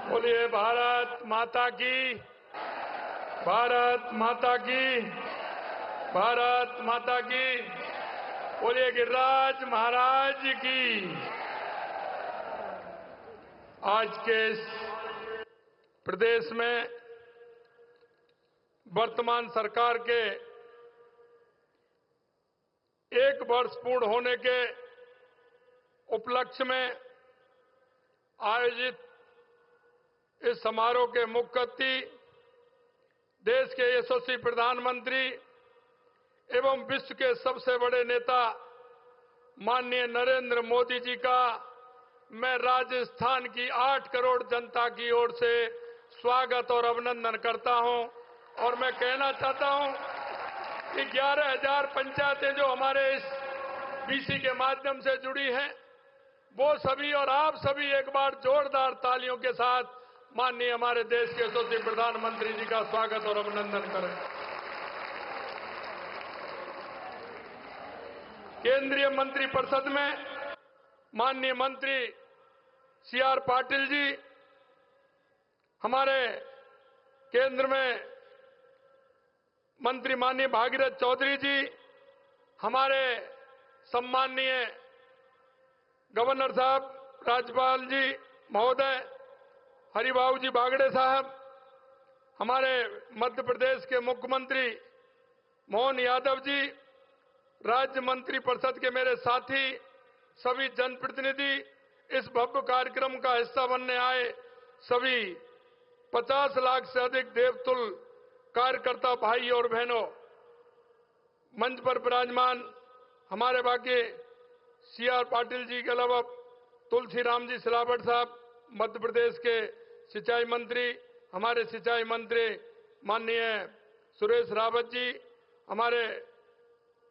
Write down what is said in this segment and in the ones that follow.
बोलिए भारत माता की, भारत माता की, भारत माता की। बोलिए गिरिराज महाराज की। आज के इस प्रदेश में वर्तमान सरकार के 1 वर्ष पूर्ण होने के उपलक्ष्य में आयोजित इस समारोह के मुख्य अतिथि देश के यशस्वी प्रधानमंत्री एवं विश्व के सबसे बड़े नेता माननीय नरेंद्र मोदी जी का मैं राजस्थान की 8 करोड़ जनता की ओर से स्वागत और अभिनंदन करता हूं। और मैं कहना चाहता हूं कि 11,000 पंचायतें जो हमारे इस बीसी के माध्यम से जुड़ी हैं, वो सभी और आप सभी एक बार जोरदार तालियों के साथ माननीय हमारे देश के यशस्वी प्रधानमंत्री जी का स्वागत और अभिनंदन करें। केंद्रीय मंत्रिपरिषद में माननीय मंत्री सी.आर. पाटिल जी, हमारे केंद्र में मंत्री माननीय भागीरथ चौधरी जी, हमारे सम्माननीय गवर्नर साहब, राज्यपाल जी महोदय हरिबाबू जी बागड़े साहब, हमारे मध्य प्रदेश के मुख्यमंत्री मोहन यादव जी, राज्य मंत्री परिषद के मेरे साथी, सभी जनप्रतिनिधि, इस भव्य कार्यक्रम का हिस्सा बनने आए सभी 50 लाख से अधिक देवतुल्य कार्यकर्ता भाई और बहनों, मंच पर विराजमान हमारे बाकी सी.आर. पाटिल जी के अलावा तुलसीराम जी सिलावट साहब, मध्य प्रदेश के सिंचाई मंत्री, हमारे सिंचाई मंत्री माननीय सुरेश रावत जी, हमारे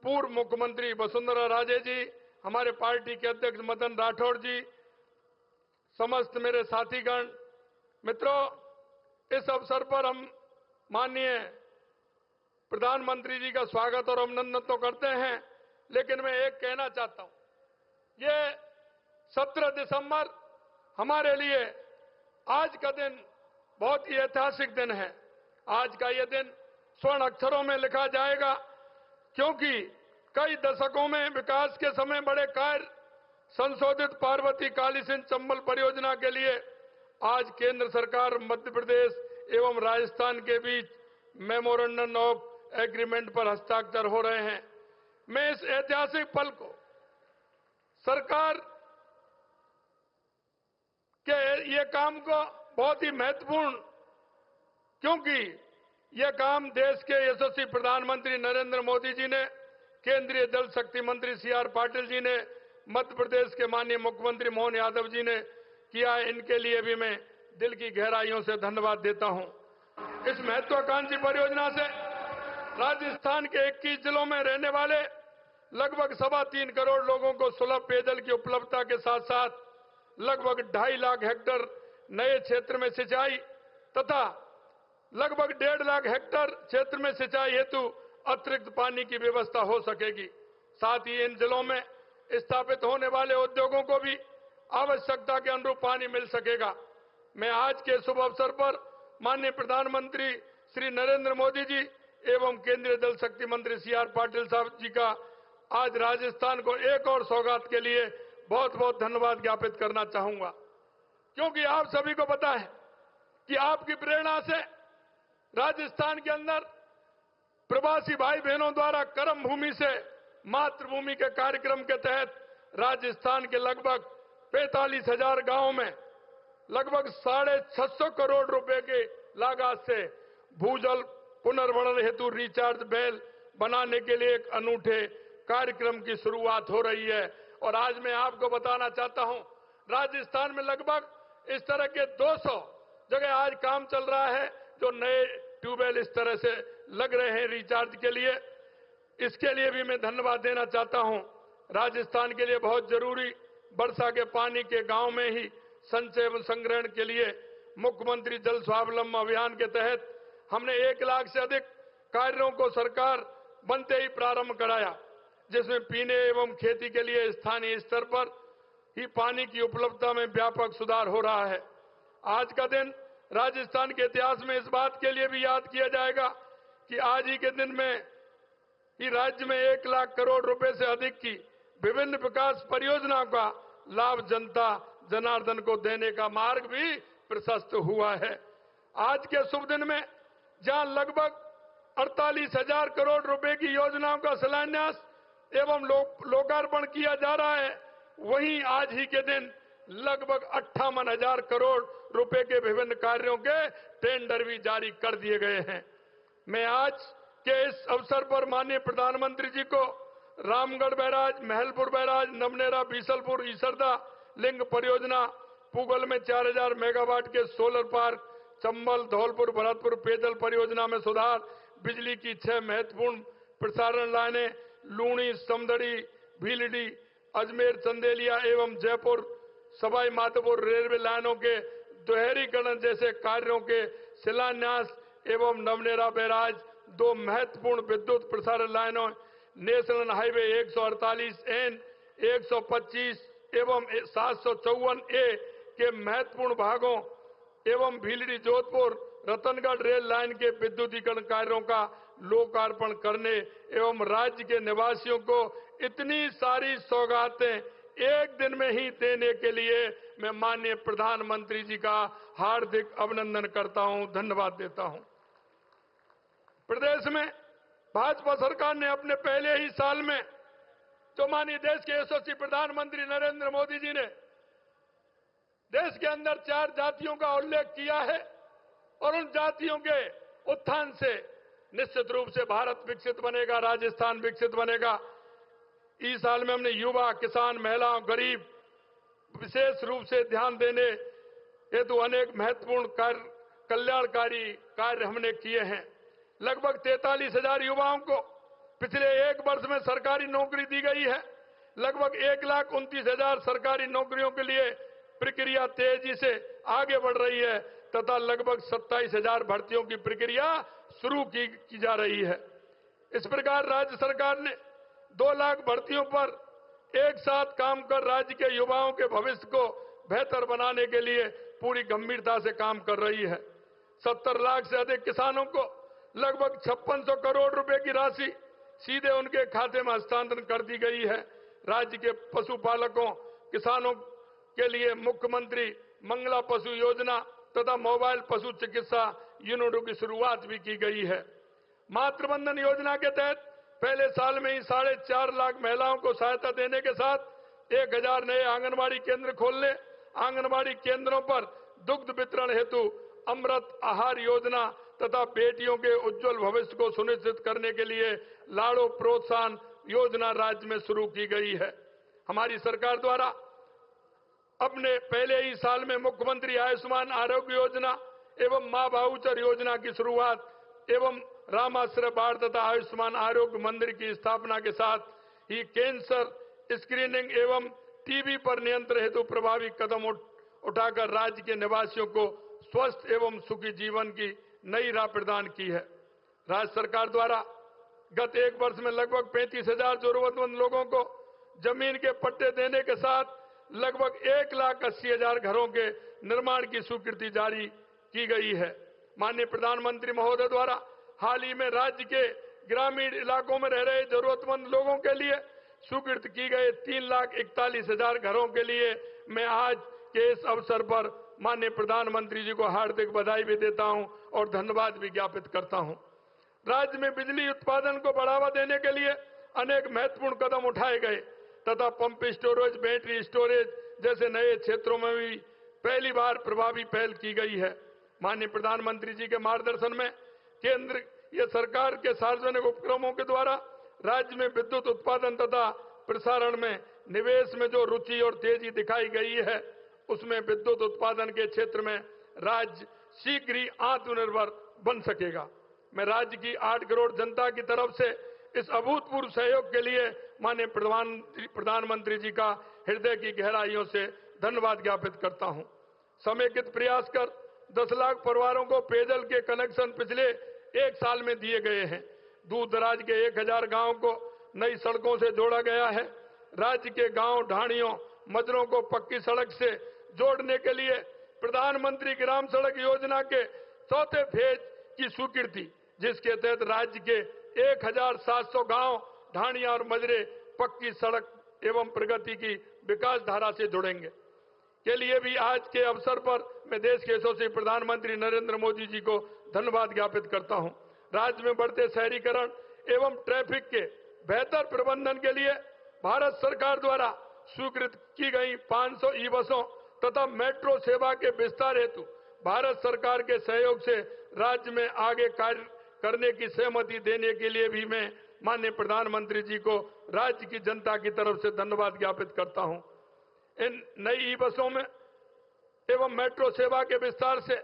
पूर्व मुख्यमंत्री वसुंधरा राजे जी, हमारे पार्टी के अध्यक्ष मदन राठौड़ जी, समस्त मेरे साथीगण, मित्रों, इस अवसर पर हम माननीय प्रधानमंत्री जी का स्वागत और अभिनंदन तो करते हैं, लेकिन मैं एक कहना चाहता हूं, ये 17 दिसंबर हमारे लिए आज का दिन बहुत ही ऐतिहासिक दिन है। आज का ये दिन स्वर्ण अक्षरों में लिखा जाएगा, क्योंकि कई दशकों में विकास के समय बड़े कार्य संशोधित पार्वती काली सिंध चंबल परियोजना के लिए आज केंद्र सरकार, मध्य प्रदेश एवं राजस्थान के बीच मेमोरेंडम ऑफ एग्रीमेंट पर हस्ताक्षर हो रहे हैं। मैं इस ऐतिहासिक पल को सरकार के ये काम को बहुत ही महत्वपूर्ण, क्योंकि यह काम देश के यशस्वी प्रधानमंत्री नरेंद्र मोदी जी ने, केंद्रीय जल शक्ति मंत्री सी.आर. पाटिल जी ने, मध्य प्रदेश के माननीय मुख्यमंत्री मोहन यादव जी ने किया है। इनके लिए भी मैं दिल की गहराइयों से धन्यवाद देता हूं। इस महत्वाकांक्षी परियोजना से राजस्थान के 21 जिलों में रहने वाले लगभग 3.25 करोड़ लोगों को सुलभ पेयजल की उपलब्धता के साथ साथ लगभग 2.5 लाख हेक्टेयर नए क्षेत्र में सिंचाई तथा लगभग 1.5 लाख हेक्टेयर क्षेत्र में सिंचाई हेतु अतिरिक्त पानी की व्यवस्था हो सकेगी। साथ ही इन जिलों में स्थापित होने वाले उद्योगों को भी आवश्यकता के अनुरूप पानी मिल सकेगा। मैं आज के शुभ अवसर पर माननीय प्रधानमंत्री श्री नरेंद्र मोदी जी एवं केंद्रीय जल शक्ति मंत्री सी.आर. पाटिल साहब जी का आज राजस्थान को एक और सौगात के लिए बहुत बहुत धन्यवाद ज्ञापित करना चाहूंगा, क्योंकि आप सभी को पता है कि आपकी प्रेरणा से राजस्थान के अंदर प्रवासी भाई बहनों द्वारा कर्म भूमि से मातृभूमि के कार्यक्रम के तहत राजस्थान के लगभग 45,000 गांवों में लगभग 650 करोड़ रुपए के लागत से भूजल पुनर्भरण हेतु रिचार्ज बेल बनाने के लिए एक अनूठे कार्यक्रम की शुरुआत हो रही है। और आज मैं आपको बताना चाहता हूं, राजस्थान में लगभग इस तरह के 200 जगह आज काम चल रहा है, जो नए ट्यूबवेल इस तरह से लग रहे हैं रिचार्ज के लिए। इसके लिए भी मैं धन्यवाद देना चाहता हूं। राजस्थान के लिए बहुत जरूरी वर्षा के पानी के गांव में ही संचय एवं संग्रहण के लिए मुख्यमंत्री जल स्वावलंबन अभियान के तहत हमने 1 लाख से अधिक कार्यों को सरकार बनते ही प्रारंभ कराया, जिसमें पीने एवं खेती के लिए स्थानीय स्तर पर ही पानी की उपलब्धता में व्यापक सुधार हो रहा है। आज का दिन राजस्थान के इतिहास में इस बात के लिए भी याद किया जाएगा कि आज ही के दिन में ही राज्य में 1 लाख करोड़ रुपए से अधिक की विभिन्न विकास परियोजनाओं का लाभ जनता जनार्दन को देने का मार्ग भी प्रशस्त हुआ है। आज के शुभ दिन में जहां लगभग 48,000 करोड़ रुपए की योजनाओं का शिलान्यास एवं लोकार्पण किया जा रहा है, वहीं आज ही के दिन लगभग 58,000 करोड़ रुपए के विभिन्न कार्यों के टेंडर भी जारी कर दिए गए हैं। मैं आज के इस अवसर पर माननीय प्रधानमंत्री जी को Ramgarh barrage, Mahalpur barrage, Namnera, Bisalpur, Isarda link परियोजना, पुगल में 4,000 मेगावाट के सोलर पार्क, चंबल, धौलपुर, भरतपुर पेयजल परियोजना में सुधार, बिजली की 6 महत्वपूर्ण प्रसारण लाइनें, लूणी, समदड़ी, भीलडी, अजमेर, चंदेलिया एवं जयपुर सवाई माधोपुर रेलवे लाइनों के दोहरीकरण जैसे कार्यों के शिलान्यास एवं नवनेरा बैराज 2 महत्वपूर्ण विद्युत प्रसारण लाइनों, नेशनल हाईवे 148N, 125 एवं 754A के महत्वपूर्ण भागों एवं भीलडी जोधपुर रतनगढ़ रेल लाइन के विद्युतीकरण कार्यों का लोकार्पण करने एवं राज्य के निवासियों को इतनी सारी सौगातें एक दिन में ही देने के लिए मैं माननीय प्रधानमंत्री जी का हार्दिक अभिनंदन करता हूं, धन्यवाद देता हूं। प्रदेश में भाजपा सरकार ने अपने पहले ही साल में जो माननीय देश के यशस्वी प्रधानमंत्री नरेंद्र मोदी जी ने देश के अंदर 4 जातियों का उल्लेख किया है और उन जातियों के उत्थान से निश्चित रूप से भारत विकसित बनेगा, राजस्थान विकसित बनेगा। इस साल में हमने युवा, किसान, महिलाओं, गरीब विशेष रूप से ध्यान देने हेतु अनेक महत्वपूर्ण कल्याणकारी कार्य हमने किए हैं। लगभग 43,000 युवाओं को पिछले 1 वर्ष में सरकारी नौकरी दी गई है। लगभग 1,29,000 सरकारी नौकरियों के लिए प्रक्रिया तेजी से आगे बढ़ रही है तथा लगभग 27,000 भर्तियों की प्रक्रिया शुरू की जा रही है। इस प्रकार राज्य सरकार ने 2 लाख भर्तियों पर एक साथ काम कर राज्य के युवाओं के भविष्य को बेहतर बनाने के लिए पूरी गंभीरता से काम कर रही है। 70 लाख से अधिक किसानों को लगभग 5600 करोड़ रुपए की राशि सीधे उनके खाते में हस्तांतरण कर दी गई है। राज्य के पशुपालकों, किसानों के लिए मुख्यमंत्री मंगला पशु योजना तथा मोबाइल पशु चिकित्सा यूनिटों की शुरुआत भी की गई है। मातृवंदन योजना के तहत पहले साल में ही 4.5 लाख महिलाओं को सहायता देने के साथ 1,000 नए आंगनबाड़ी केंद्र खोलने, आंगनबाड़ी केंद्रों पर दुग्ध वितरण हेतु अमृत आहार योजना तथा बेटियों के उज्जवल भविष्य को सुनिश्चित करने के लिए लाड़ो प्रोत्साहन योजना राज्य में शुरू की गई है। हमारी सरकार द्वारा अपने पहले ही साल में मुख्यमंत्री आयुष्मान आरोग्य योजना एवं मां भाउचर योजना की शुरुआत एवं रामाश्रय बाढ़ तथा आयुष्मान आरोग्य मंदिर की स्थापना के साथ ही कैंसर स्क्रीनिंग एवं टीबी पर नियंत्रण हेतु प्रभावी कदम उठाकर राज्य के निवासियों को स्वस्थ एवं सुखी जीवन की नई राह प्रदान की है। राज्य सरकार द्वारा गत 1 वर्ष में लगभग 35,000 जरूरतमंद लोगों को जमीन के पट्टे देने के साथ लगभग 1,80,000 घरों के निर्माण की स्वीकृति जारी की गई है। माननीय प्रधानमंत्री महोदय द्वारा हाल ही में राज्य के ग्रामीण इलाकों में रह रहे जरूरतमंद लोगों के लिए स्वीकृत की गए 3,41,000 घरों के लिए मैं आज के इस अवसर पर माननीय प्रधानमंत्री जी को हार्दिक बधाई भी देता हूं और धन्यवाद भी ज्ञापित करता हूं। राज्य में बिजली उत्पादन को बढ़ावा देने के लिए अनेक महत्वपूर्ण कदम उठाए गए तथा पंप स्टोरेज, बैटरी स्टोरेज जैसे नए क्षेत्रों में भी पहली बार प्रभावी पहल की गई है। माननीय प्रधानमंत्री जी के मार्गदर्शन में केंद्र या सरकार के सार्वजनिक उपक्रमों के द्वारा राज्य में विद्युत उत्पादन तथा प्रसारण में निवेश में जो रुचि और तेजी दिखाई गई है, उसमें विद्युत उत्पादन के क्षेत्र में राज्य शीघ्र ही आत्मनिर्भर बन सकेगा। मैं राज्य की 8 करोड़ जनता की तरफ से इस अभूतपूर्व सहयोग के लिए माननीय प्रधानमंत्री जी का हृदय की गहराइयों से धन्यवाद ज्ञापित करता हूं। समेकित प्रयास कर 10 लाख परिवारों को पेयजल के कनेक्शन पिछले 1 साल में दिए गए हैं। दूर दराज के 1,000 गांवों को नई सड़कों से जोड़ा गया है। राज्य के गांव ढाणियों, मजरों को पक्की सड़क से जोड़ने के लिए प्रधानमंत्री ग्राम सड़क योजना के चौथे फेज की स्वीकृति, जिसके तहत राज्य के 1700 गांव, ढाणियां और मजरे पक्की सड़क एवं प्रगति की विकास धारा से जुड़ेंगे, के लिए भी आज के अवसर पर मैं देश के यशस्वी प्रधानमंत्री नरेंद्र मोदी जी को धन्यवाद ज्ञापित करता हूं। राज्य में बढ़ते शहरीकरण एवं ट्रैफिक के बेहतर प्रबंधन के लिए भारत सरकार द्वारा स्वीकृत की गई 500 ई बसों तथा मेट्रो सेवा के विस्तार हेतु भारत सरकार के सहयोग से राज्य में आगे कार्य करने की सहमति देने के लिए भी मैं माननीय प्रधानमंत्री जी को राज्य की जनता की तरफ से धन्यवाद ज्ञापित करता हूं। इन नई ई बसों में एवं मेट्रो सेवा के विस्तार से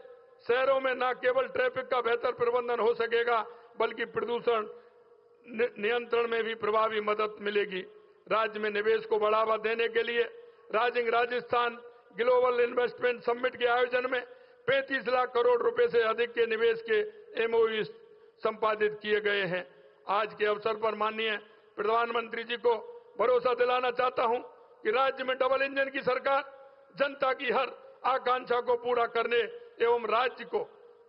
शहरों में न केवल ट्रैफिक का बेहतर प्रबंधन हो सकेगा, बल्कि प्रदूषण नियंत्रण में भी प्रभावी मदद मिलेगी। राज्य में निवेश को बढ़ावा देने के लिए राजस्थान ग्लोबल इन्वेस्टमेंट समिट के आयोजन में 35 लाख करोड़ रुपए से अधिक के निवेश के एमओयू संपादित किए गए हैं। आज के अवसर पर माननीय प्रधानमंत्री जी को भरोसा दिलाना चाहता हूं कि राज्य में डबल इंजन की सरकार जनता की हर आकांक्षा को पूरा करने एवं राज्य को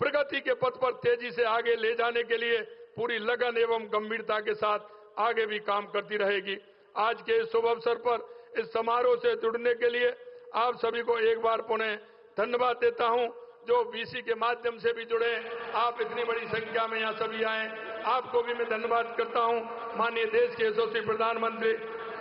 प्रगति के पथ पर तेजी से आगे ले जाने के लिए पूरी लगन एवं गंभीरता के साथ आगे भी काम करती रहेगी। आज के इस शुभ अवसर पर इस समारोह से जुड़ने के लिए आप सभी को एक बार पुनः धन्यवाद देता हूं। जो वीसी के माध्यम से भी जुड़े, आप इतनी बड़ी संख्या में यहाँ सभी आए, आपको भी मैं धन्यवाद करता हूं। माननीय देश के यशस्वी प्रधानमंत्री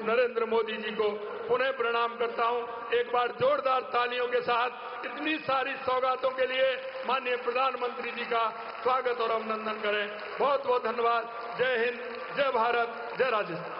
नरेंद्र मोदी जी को पुनः प्रणाम करता हूं। एक बार जोरदार तालियों के साथ इतनी सारी सौगातों के लिए माननीय प्रधानमंत्री जी का स्वागत और अभिनंदन करें। बहुत बहुत धन्यवाद। जय हिंद, जय भारत, जय राजस्थान।